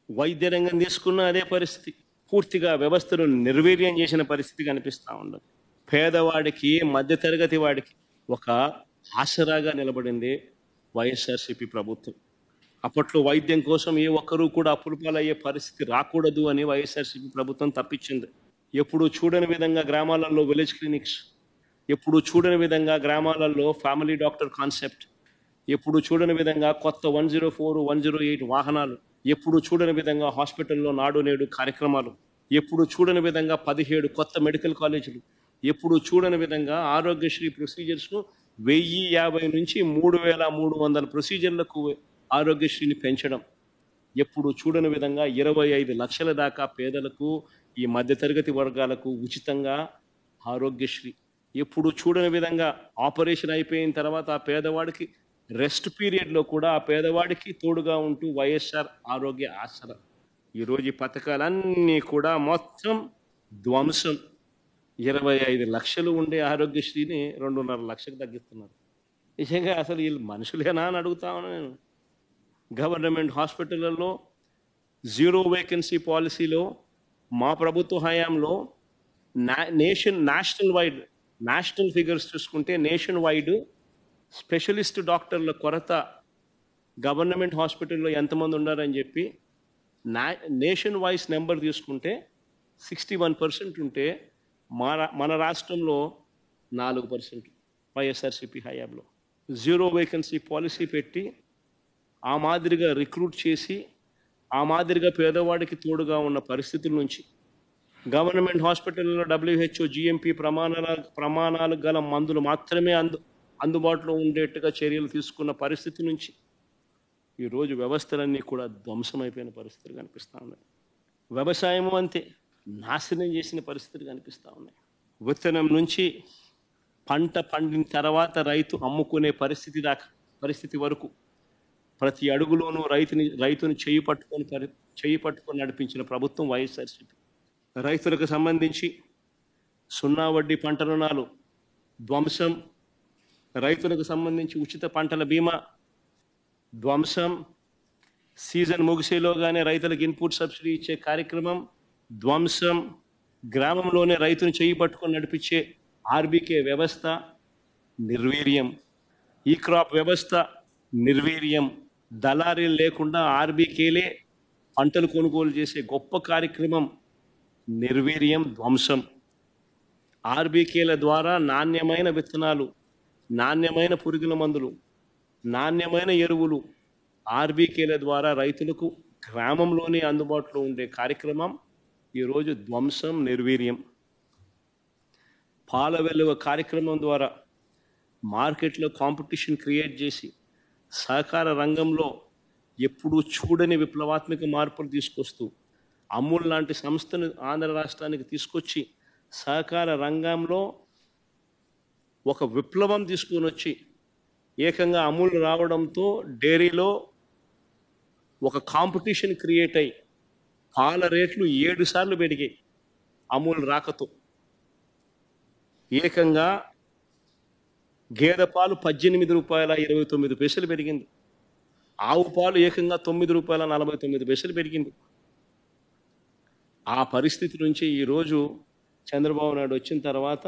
వైద్య రంగం తీసుకున్న అదే పరిస్థితి. పూర్తిగా వ్యవస్థను నిర్వీర్యం చేసిన పరిస్థితి కనిపిస్తూ ఉండదు. పేదవాడికి, మధ్యతరగతి వాడికి ఒక ఆసరాగా నిలబడింది వైఎస్ఆర్సీపీ ప్రభుత్వం. అప్పట్లో వైద్యం కోసం ఏ ఒక్కరూ కూడా అప్పుల పాలయ్యే పరిస్థితి రాకూడదు అని వైఎస్ఆర్సీపీ ప్రభుత్వం తప్పించింది. ఎప్పుడు చూడని విధంగా గ్రామాలలో విలేజ్ క్లినిక్స్, ఎప్పుడు చూడని విధంగా గ్రామాలలో ఫ్యామిలీ డాక్టర్ కాన్సెప్ట్, ఎప్పుడు చూడని విధంగా కొత్త 104, 108 వాహనాలు, ఎప్పుడు చూడని విధంగా హాస్పిటల్లో నాడు నేడు కార్యక్రమాలు, ఎప్పుడు చూడని విధంగా 17 కొత్త మెడికల్ కాలేజీలు, ఎప్పుడు చూడని విధంగా ఆరోగ్యశ్రీ ప్రొసీజర్స్ను 1050 నుంచి 3300 ప్రొసీజర్లకు ఆరోగ్యశ్రీని పెంచడం, ఎప్పుడు చూడని విధంగా 25 లక్షల దాకా పేదలకు, ఈ మధ్యతరగతి వర్గాలకు ఉచితంగా ఆరోగ్యశ్రీ, ఎప్పుడు చూడని విధంగా ఆపరేషన్ అయిపోయిన తర్వాత ఆ పేదవాడికి రెస్ట్ పీరియడ్లో కూడా ఆ పేదవాడికి తోడుగా ఉంటూ వైఎస్ఆర్ ఆరోగ్య ఆసరా. ఈరోజు ఈ పథకాలన్నీ కూడా మొత్తం ధ్వంసం. 25 లక్షలు ఉండే ఆరోగ్యశ్రీని 2.5 లక్షలకు తగ్గిస్తున్నారు. నిజంగా అసలు వీళ్ళు మనుషులేనా అని అడుగుతా ఉన్నా నేను. గవర్నమెంట్ హాస్పిటళ్లలో జీరో వేకెన్సీ పాలసీలో మా ప్రభుత్వ హయాంలో నేషనల్ ఫిగర్స్ చూసుకుంటే నేషన్ వైడ్ స్పెషలిస్ట్ డాక్టర్ల కొరత గవర్నమెంట్ హాస్పిటల్లో ఎంతమంది ఉన్నారని చెప్పి నేషన్ వైజ్ నెంబర్ తీసుకుంటే 61% ఉంటే మన రాష్ట్రంలో 4% వైఎస్ఆర్సీపీ హయాంలో. జీరో వేకెన్సీ పాలసీ పెట్టి ఆ మాదిరిగా రిక్రూట్ చేసి ఆ మాదిరిగా పేదవాడికి తోడుగా ఉన్న పరిస్థితుల నుంచి, గవర్నమెంట్ హాస్పిటల్లో WHO GMP ప్రమాణాలు గల మందులు మాత్రమే అందుబాటులో ఉండేట్టుగా చర్యలు తీసుకున్న పరిస్థితి నుంచి ఈరోజు వ్యవస్థలన్నీ కూడా ధ్వంసమైపోయిన పరిస్థితులు కనిపిస్తూ ఉన్నాయి. వ్యవసాయము అంతే నాశనం చేసిన పరిస్థితులు కనిపిస్తూ ఉన్నాయి. విత్తనం నుంచి పంట పండిన తర్వాత రైతు అమ్ముకునే పరిస్థితి వరకు ప్రతి అడుగులోనూ రైతుని చేయి పట్టుకొని నడిపించిన ప్రభుత్వం వైఎస్ఆర్సీపీ. రైతులకు సంబంధించి 0 వడ్డీ పంట రుణాలు ధ్వంసం, రైతులకు సంబంధించి ఉచిత పంటల బీమా ధ్వంసం, సీజన్ ముగిసేలోగానే రైతులకు ఇన్పుట్ సబ్సిడీ ఇచ్చే కార్యక్రమం ధ్వంసం, గ్రామంలోనే రైతుని చేయి పట్టుకొని నడిపించే ఆర్బీకే వ్యవస్థ నిర్వీర్యం, ఈ క్రాప్ వ్యవస్థ నిర్వీర్యం, దళారీలు లేకుండా ఆర్బీకేలే పంటలు కొనుగోలు చేసే గొప్ప కార్యక్రమం నిర్వీర్యం, ధ్వంసం. ఆర్బీకేల ద్వారా నాణ్యమైన విత్తనాలు, నాణ్యమైన పురుగుల మందులు, నాణ్యమైన ఎరువులు ఆర్బీకేల ద్వారా రైతులకు గ్రామంలోనే అందుబాటులో ఉండే కార్యక్రమం ఈరోజు ధ్వంసం, నిర్వీర్యం. పాల వెలువ కార్యక్రమం ద్వారా మార్కెట్లో కాంపిటీషన్ క్రియేట్ చేసి సహకార రంగంలో ఎప్పుడూ చూడని విప్లవాత్మక మార్పులు తీసుకొస్తూ అమూల్ లాంటి సంస్థను ఆంధ్ర రాష్ట్రానికి తీసుకొచ్చి సహకార రంగంలో ఒక విప్లవం తీసుకొని వచ్చి ఏకంగా అమూల్ రావడంతో డైరీలో ఒక కాంపిటీషన్ క్రియేట్ అయ్యి పాల రేట్లు 7 సార్లు పెరిగాయి. అమూల్ రాకతో ఏకంగా గేదె పాలు 18 రూపాయల 29 పైసలు పెరిగింది. ఆవు పాలు ఏకంగా 9 రూపాయల 49 పైసలు పెరిగింది. ఆ పరిస్థితి నుంచి ఈరోజు చంద్రబాబు నాయుడు వచ్చిన తర్వాత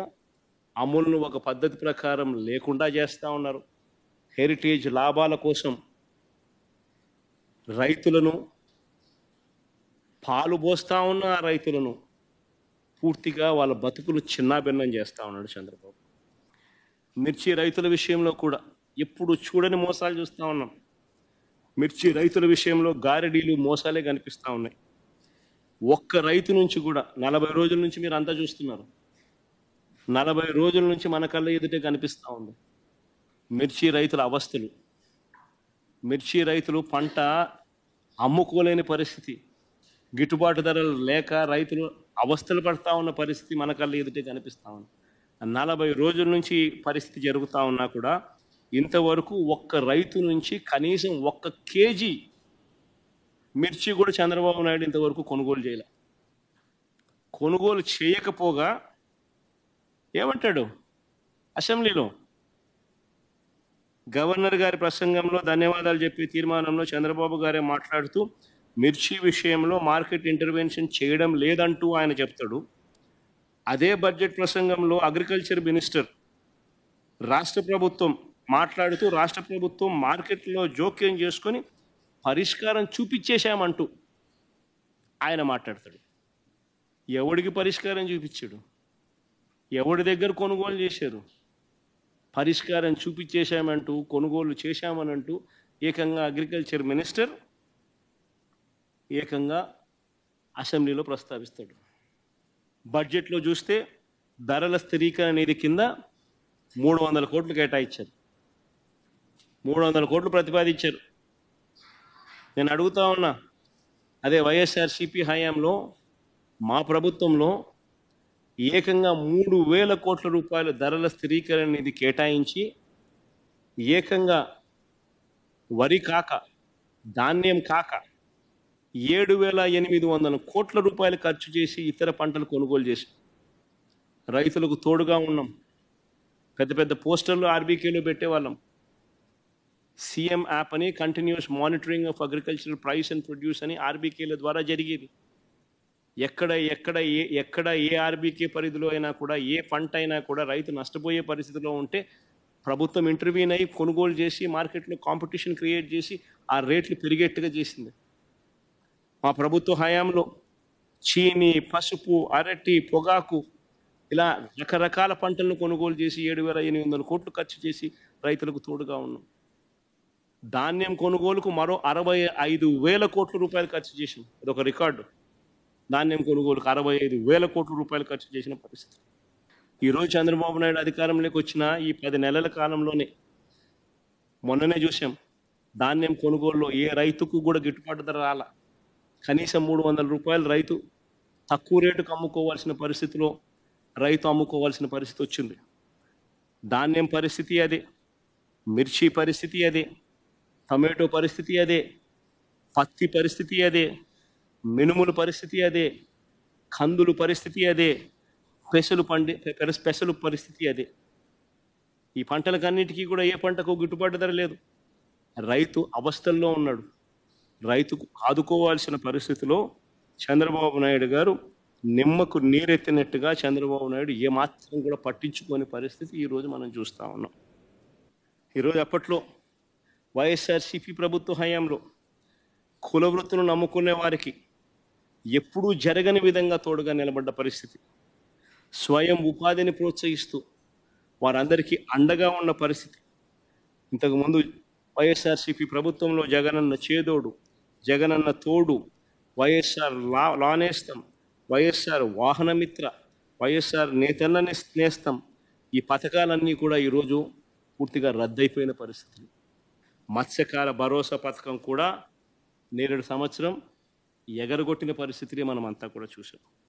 అమూల్ను ఒక పద్ధతి ప్రకారం లేకుండా చేస్తూ ఉన్నారు. హెరిటేజ్ లాభాల కోసం రైతులను, పాలు పోస్తూ ఉన్న రైతులను పూర్తిగా వాళ్ళ బతుకులు చిన్నాభిన్నం చేస్తూ ఉన్నాడు చంద్రబాబు. మిర్చి రైతుల విషయంలో కూడా ఎప్పుడు చూడని మోసాలు చూస్తూ ఉన్నాం. మిర్చి రైతుల విషయంలో గారెడీలు, మోసాలే కనిపిస్తూ ఉన్నాయి. ఒక్క రైతు నుంచి కూడా 40 రోజుల నుంచి మీరు అంతా చూస్తున్నారు. 40 రోజుల నుంచి మన కళ్ళ ఎదుటే కనిపిస్తూ ఉంది మిర్చి రైతుల అవస్థలు. మిర్చి రైతులు పంట అమ్ముకోలేని పరిస్థితి, గిట్టుబాటు ధరలు లేక రైతులు అవస్థలు పడుతూ ఉన్న పరిస్థితి మన కళ్ళ ఎదుటే కనిపిస్తూ ఉంది. 40 రోజుల నుంచి పరిస్థితి జరుగుతూ ఉన్నా కూడా ఇంతవరకు ఒక్క రైతు నుంచి కనీసం 1 కేజీ మిర్చి కూడా చంద్రబాబు నాయుడు ఇంతవరకు కొనుగోలు చేయలే. కొనుగోలు చేయకపోగా ఏమంటాడు అసెంబ్లీలో? గవర్నర్ గారి ప్రసంగంలో ధన్యవాదాలు చెప్పే తీర్మానంలో చంద్రబాబు గారే మాట్లాడుతూ మిర్చి విషయంలో మార్కెట్ ఇంటర్వెన్షన్ చేయడం లేదంటూ ఆయన చెప్తాడు. అదే బడ్జెట్ ప్రసంగంలో అగ్రికల్చర్ మినిస్టర్ రాష్ట్ర ప్రభుత్వం మాట్లాడుతూ రాష్ట్ర ప్రభుత్వం మార్కెట్లో జోక్యం చేసుకొని పరిష్కారం చూపించేశామంటూ ఆయన మాట్లాడతాడు. ఎవడికి పరిష్కారం చూపించాడు? ఎవడి దగ్గర కొనుగోలు చేశారు? పరిష్కారం చూపించేశామంటూ కొనుగోలు చేశామనంటూ ఏకంగా అగ్రికల్చర్ మినిస్టర్ ఏకంగా అసెంబ్లీలో ప్రస్తావిస్తాడు. బడ్జెట్లో చూస్తే ధరల స్థిరీకరణ నిధి కింద 300 కోట్లు కేటాయించారు. 300 కోట్లు ప్రతిపాదించారు. నేను అడుగుతా ఉన్నా, అదే వైఎస్ఆర్సీపీ హయాంలో మా ప్రభుత్వంలో ఏకంగా 3,000 కోట్ల రూపాయలు ధరల స్థిరీకరణ నిధి కేటాయించి ఏకంగా వరి కాక ధాన్యం కాక 7,800 కోట్ల రూపాయలు ఖర్చు చేసి ఇతర పంటలు కొనుగోలు చేసి రైతులకు తోడుగా ఉన్నాం. పెద్ద పెద్ద పోస్టర్లు ఆర్బీకేలో పెట్టేవాళ్ళం. సీఎం యాప్ అని continuous monitoring of agricultural price and produce అని ఆర్బీకేల ద్వారా జరిగేది. ఎక్కడ ఏ ఆర్బీకే పరిధిలో అయినా కూడా ఏ పంట అయినా కూడా రైతు నష్టపోయే పరిస్థితిలో ఉంటే ప్రభుత్వం ఇంటర్వ్యూన్ అయ్యి కొనుగోలు చేసి మార్కెట్లో కాంపిటీషన్ క్రియేట్ చేసి ఆ రేట్లు పెరిగేట్టుగా చేసింది. మా ప్రభుత్వ హయాంలో చీని, పసుపు, అరటి, పొగాకు ఇలా రకరకాల పంటలను కొనుగోలు చేసి 7,800 కోట్లు ఖర్చు చేసి రైతులకు తోడుగా ఉన్నాం. ధాన్యం కొనుగోలుకు మరో 65,000 కోట్ల రూపాయలు ఖర్చు చేసాం. అదొక రికార్డు. ధాన్యం కొనుగోలుకు 65,000 కోట్ల రూపాయలు ఖర్చు చేసిన పరిస్థితి. ఈరోజు చంద్రబాబు నాయుడు అధికారంలోకి వచ్చిన ఈ 10 నెలల కాలంలోనే మొన్ననే చూసాం, ధాన్యం కొనుగోలులో ఏ రైతుకు కూడా గిట్టుబాటు ధర రాల. కనీసం 300 రూపాయలు రైతు తక్కువ రేటుకు అమ్ముకోవాల్సిన పరిస్థితిలో రైతు అమ్ముకోవాల్సిన పరిస్థితి వచ్చింది. ధాన్యం పరిస్థితి అదే, మిర్చి పరిస్థితి అదే, టమాటో పరిస్థితి అదే, పత్తి పరిస్థితి అదే, మినుముల పరిస్థితి అదే, కందులు పరిస్థితి అదే, పెసలు పరిస్థితి అదే. ఈ పంటలకన్నిటికీ కూడా ఏ పంటకు గిట్టుబాటు ధర లేదు. రైతు అవస్థల్లో ఉన్నాడు. రైతుకు ఆదుకోవాల్సిన పరిస్థితిలో చంద్రబాబు నాయుడు గారు నిమ్మకు నీరెత్తినట్టుగా చంద్రబాబు నాయుడు ఏమాత్రం కూడా పట్టించుకోని పరిస్థితి ఈరోజు మనం చూస్తూ ఉన్నాం. ఈరోజు అప్పట్లో వైఎస్ఆర్సీపీ ప్రభుత్వ హయాంలో కుల వృత్తులను నమ్ముకునే వారికి ఎప్పుడూ జరగని విధంగా తోడుగా నిలబడ్డ పరిస్థితి. స్వయం ఉపాధిని ప్రోత్సహిస్తూ వారందరికీ అండగా ఉన్న పరిస్థితి. ఇంతకుముందు వైఎస్ఆర్సీపీ ప్రభుత్వంలో జగనన్న చేదోడు, జగనన్న తోడు, వైఎస్ఆర్ లానేస్తం, వైఎస్ఆర్ వాహనమిత్ర, వైఎస్ఆర్ నేతన్న నేస్తం, ఈ పథకాలన్నీ కూడా ఈరోజు పూర్తిగా రద్దయిపోయిన పరిస్థితులు. మత్స్యకార భరోసా పథకం కూడా నేరేడు సంవత్సరం ఎగరగొట్టిన పరిస్థితిని మనం అంతా కూడా చూసాం.